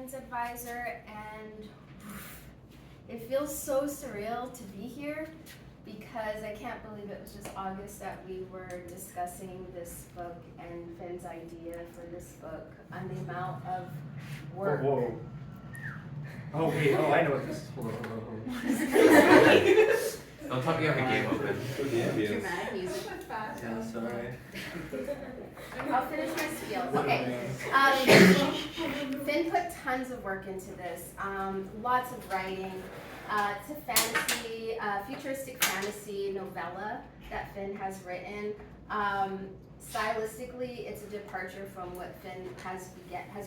Finn's advisor, and it feels so surreal to be here because I can't believe it was just August that we were discussing this book and Finn's idea for this book and the amount of work. Whoa. Oh wait, I know what this is. Hold on. Don't tell me you have a game open. Dramatic music. Yeah, sorry. I'll finish my spiel. Okay. Finn put tons of work into this. Lots of writing. It's a fantasy, futuristic fantasy novella that Finn has written. Stylistically, it's a departure from what Finn has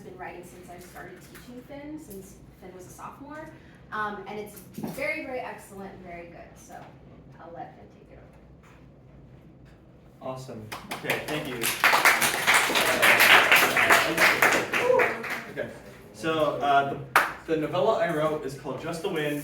been writing since I started teaching Finn, since Finn was a sophomore. And it's very, very excellent and very good. So I'll let Finn take it over. Awesome. Okay, thank you. Okay, so the novella I wrote is called Just the Wind.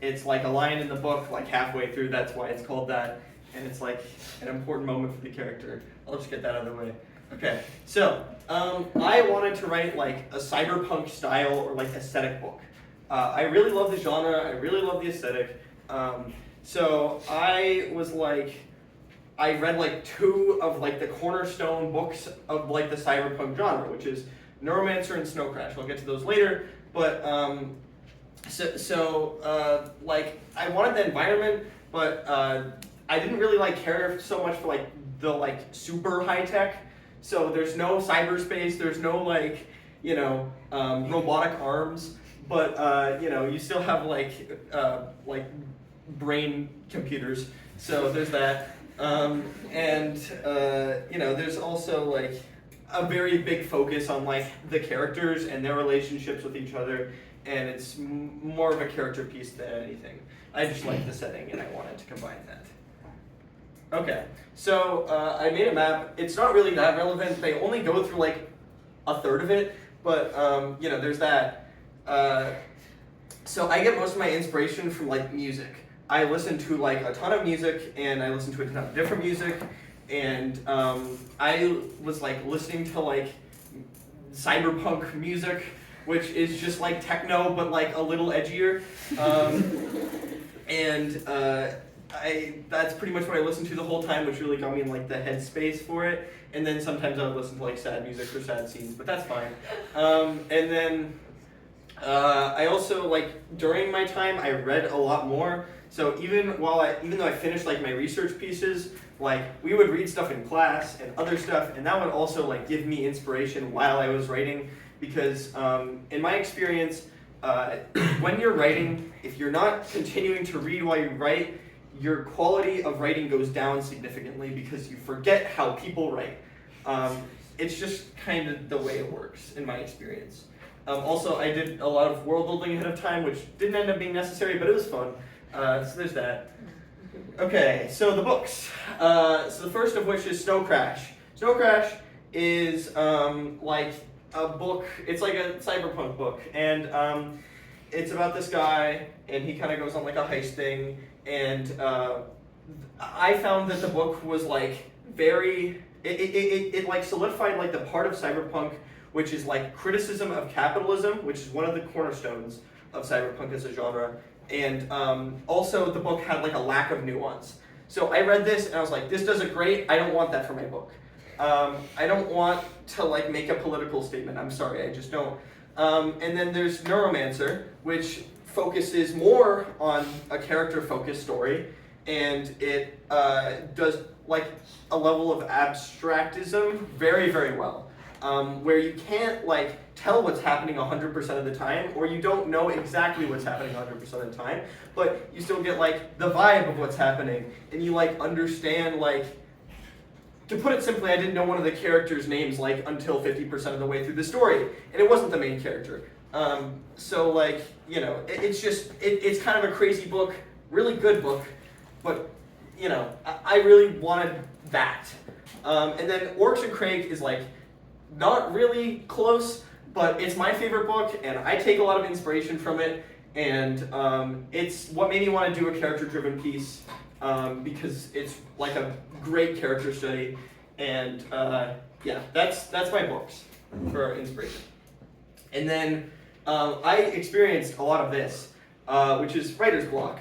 It's like a line in the book, like halfway through, that's why it's called that. And it's like an important moment for the character. I'll just get that out of the way. Okay, so I wanted to write like a cyberpunk style or like aesthetic book. I really love the genre, I really love the aesthetic. So I was like, I read like two of like the cornerstone books of like the cyberpunk genre, which is Neuromancer and Snow Crash. I'll get to those later, but like I wanted the environment, but I didn't really like care so much for like the like super high tech. So there's no cyberspace, there's no like, you know, robotic arms, but you know, you still have like brain computers. So there's that. You know, there's also like a very big focus on like the characters and their relationships with each other, and it's more of a character piece than anything. I just like the setting and I wanted to combine that. Okay, so I made a map. It's not really that relevant. They only go through like a third of it, but you know, there's that. So I get most of my inspiration from like music. I listen to like a ton of music, and I listen to a ton of different music, and I was like listening to like cyberpunk music, which is just like techno but like a little edgier, that's pretty much what I listened to the whole time, which really got me in like the headspace for it. And then sometimes I would listen to like sad music or sad scenes, but that's fine. I also like during my time I read a lot more. So even though I finished like my research pieces, like we would read stuff in class and other stuff, and that would also like give me inspiration while I was writing, because in my experience, when you're writing, if you're not continuing to read while you write, your quality of writing goes down significantly because you forget how people write. It's just kind of the way it works in my experience. Also, I did a lot of world building ahead of time, which didn't end up being necessary, but it was fun. So there's that. Okay, so the books. So the first of which is Snow Crash. Snow Crash is like a book. It's like a cyberpunk book, and it's about this guy, and he kind of goes on like a heist thing. And I found that the book was like very. It like solidified like the part of cyberpunk which is like criticism of capitalism, which is one of the cornerstones of cyberpunk as a genre. And also the book had like a lack of nuance. So I read this and I was like, this does it great, I don't want that for my book. I don't want to like make a political statement, I'm sorry, I just don't. And then there's Neuromancer, which focuses more on a character-focused story, and it does like a level of abstractism very, very well. Where you can't like tell what's happening 100% of the time, or you don't know exactly what's happening 100% of the time, but you still get like the vibe of what's happening, and you like understand like, to put it simply, I didn't know one of the characters' names like until 50% of the way through the story, and it wasn't the main character. So like, you know, it's kind of a crazy book, really good book, but you know, I really wanted that. And then Orcs and Craig is like, not really close, but it's my favorite book, and I take a lot of inspiration from it, and it's what made me want to do a character-driven piece, because it's like a great character study, and yeah, that's my books for inspiration. And then I experienced a lot of this, which is writer's block.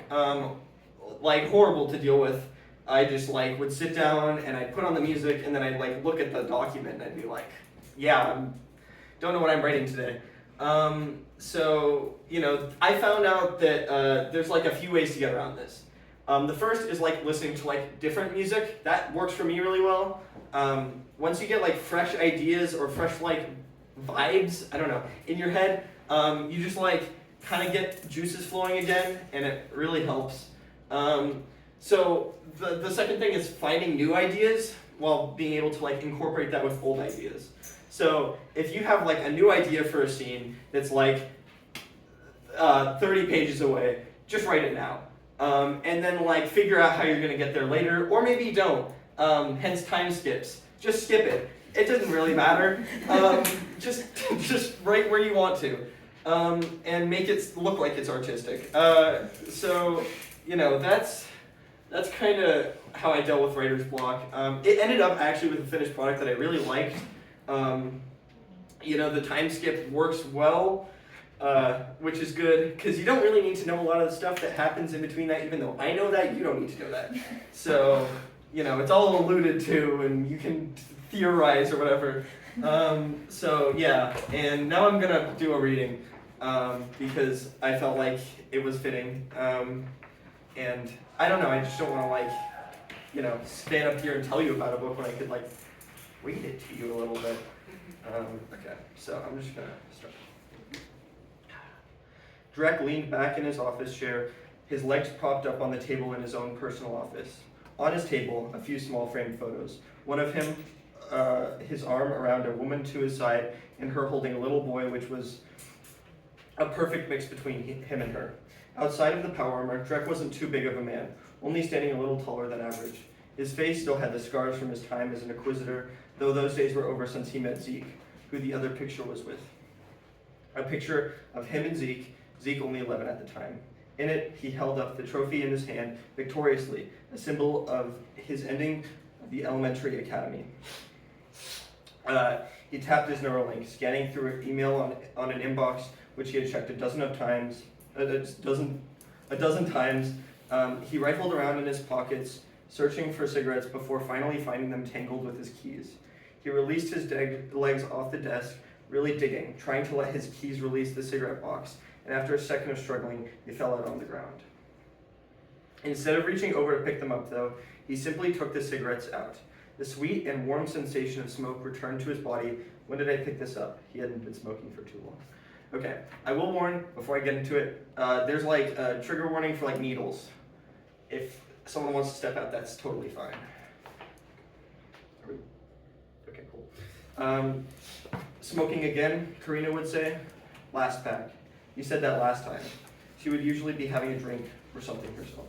Like horrible to deal with. I just like would sit down and I'd put on the music and then I'd like look at the document and I'd be like, yeah, don't know what I'm writing today. So, you know, I found out that there's like a few ways to get around this. The first is like listening to like different music. That works for me really well. Once you get like fresh ideas or fresh like vibes, I don't know, in your head, you just like kind of get juices flowing again, and it really helps. So the second thing is finding new ideas while being able to like incorporate that with old ideas. So if you have like a new idea for a scene that's like 30 pages away, just write it now. And then like figure out how you're gonna get there later, or maybe you don't. Hence time skips. Just skip it. It doesn't really matter. Just write where you want to, and make it look like it's artistic. So you know that's kind of how I dealt with writer's block. It ended up actually with a finished product that I really liked. You know, the time skip works well, which is good because you don't really need to know a lot of the stuff that happens in between that. Even though I know that, you don't need to know that. So you know, it's all alluded to, and you can theorize or whatever. So yeah, and now I'm gonna do a reading because I felt like it was fitting. And I don't know, I just don't want to like, you know, stand up here and tell you about a book when I could like read it to you a little bit. Okay, so I'm just gonna start. Drek leaned back in his office chair, his legs propped up on the table in his own personal office. On his table, a few small framed photos. One of him, his arm around a woman to his side, and her holding a little boy, which was a perfect mix between him and her. Outside of the power armor, Drek wasn't too big of a man, only standing a little taller than average. His face still had the scars from his time as an Inquisitor, though those days were over since he met Zeke, who the other picture was with. A picture of him and Zeke only 11 at the time. In it, he held up the trophy in his hand victoriously, a symbol of his ending of the elementary academy. He tapped his Neuralink, scanning through an email on an inbox which he had checked a dozen times. He rifled around in his pockets, searching for cigarettes before finally finding them tangled with his keys. He released his legs off the desk, really digging, trying to let his keys release the cigarette box, and after a second of struggling, they fell out on the ground. Instead of reaching over to pick them up, though, he simply took the cigarettes out. The sweet and warm sensation of smoke returned to his body. When did I pick this up? He hadn't been smoking for too long. Okay, I will warn, before I get into it, there's like a trigger warning for like needles. If someone wants to step out, that's totally fine. Okay, cool. Smoking again, Karina would say. Last pack. You said that last time. She would usually be having a drink or something herself.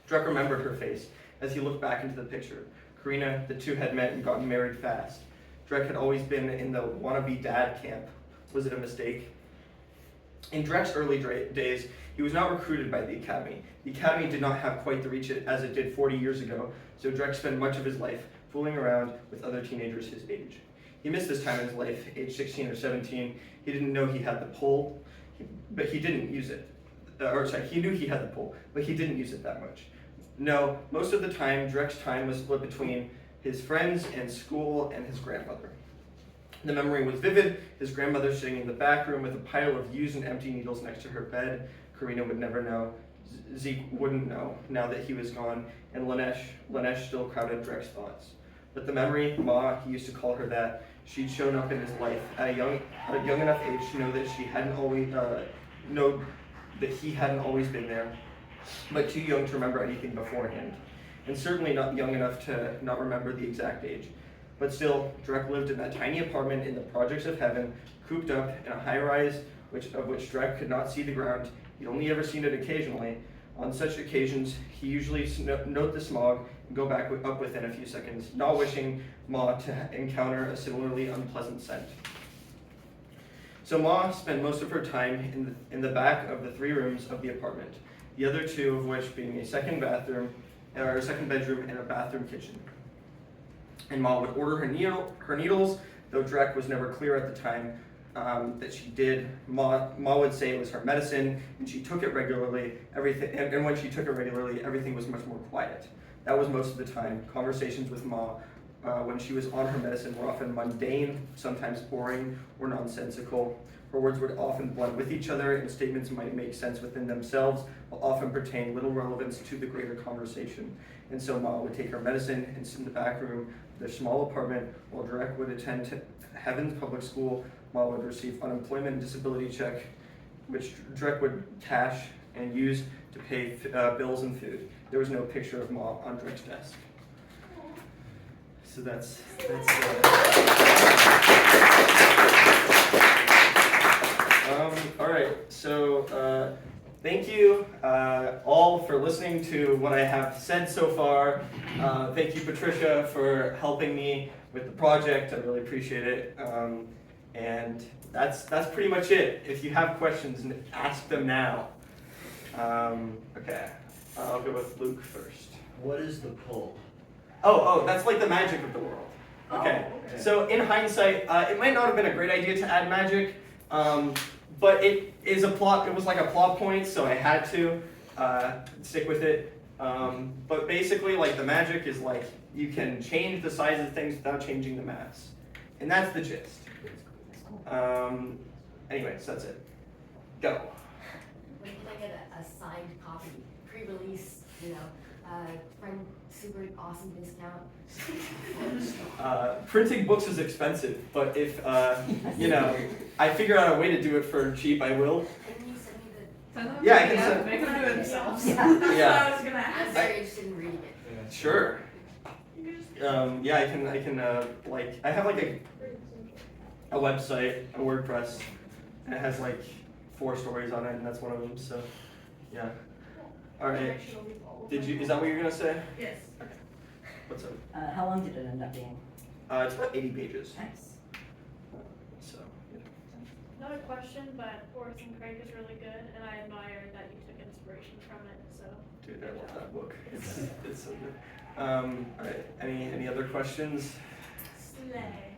Drek remembered her face as he looked back into the picture. Karina, the two had met and gotten married fast. Drek had always been in the wannabe dad camp. Was it a mistake? In Drek's early days, he was not recruited by the academy. The academy did not have quite the reach as it did 40 years ago, so Drek spent much of his life fooling around with other teenagers his age. He missed this time in his life, age 16 or 17. He didn't know he had the pull, but he didn't use it. He knew he had the pull, but he didn't use it that much. No, most of the time, Drek's time was split between his friends and school and his grandmother. The memory was vivid, his grandmother sitting in the back room with a pile of used and empty needles next to her bed. Karina would never know. Zeke wouldn't know, now that he was gone, and Lanesh still crowded Drek's thoughts. But the memory, Ma, he used to call her that, she'd shown up in his life at a young enough age to know that he hadn't always been there, but too young to remember anything beforehand, and certainly not young enough to not remember the exact age. But still, Drek lived in that tiny apartment in the projects of heaven, cooped up in a high-rise of which Drek could not see the ground. He'd only ever seen it occasionally. On such occasions, he usually note the smog and go back up within a few seconds, not wishing Ma to encounter a similarly unpleasant scent. So Ma spent most of her time in the back of the 3 rooms of the apartment, the other 2 of which being a second bedroom and a bathroom kitchen. And Ma would order her needles, though Drek was never clear at the time that she did, Ma would say it was her medicine, and she took it regularly. And when she took it regularly, everything was much more quiet. That was most of the time. Conversations with Ma when she was on her medicine were often mundane, sometimes boring or nonsensical. Her words would often blend with each other, and statements might make sense within themselves, but often pertain little relevance to the greater conversation. And so Ma would take her medicine and sit in the back room of their small apartment, while Drek would attend to Heaven's public school. Ma would receive unemployment and disability check, which Drek would cash and use to pay bills and food. There was no picture of Ma on Drek's desk. So that's all right, so thank you all for listening to what I have said so far. Thank you, Patricia, for helping me with the project. I really appreciate it. And that's pretty much it. If you have questions, ask them now. Okay, I'll go with Luke first. What is the pull? Oh, that's like the magic of the world. Okay, so in hindsight, it might not have been a great idea to add magic, but it is a plot. It was like a plot point, so I had to stick with it. But basically, like the magic is like you can change the size of things without changing the mass, and that's the gist. Anyways, that's it. Go. When can I get a signed copy, pre-release, friend, super awesome discount? Printing books is expensive, but if I figure out a way to do it for cheap, I will. Can you send me the? Yeah, I can send. Make them do it themselves. Yeah. That's what I was gonna I'm ask. very interested in reading it. Sure. Yeah, I can like I have like a website, a WordPress, and it has like 4 stories on it, and that's one of them. So, yeah. All right. Is that what you're gonna say? Yes. What's up? How long did it end up being? It's about 80 pages. Nice. So, yeah. Not a question, but Orson and Craig is really good, and I admire that you took inspiration from it. So. Dude, I love that book. It's so good. All right. Any other questions? Slay.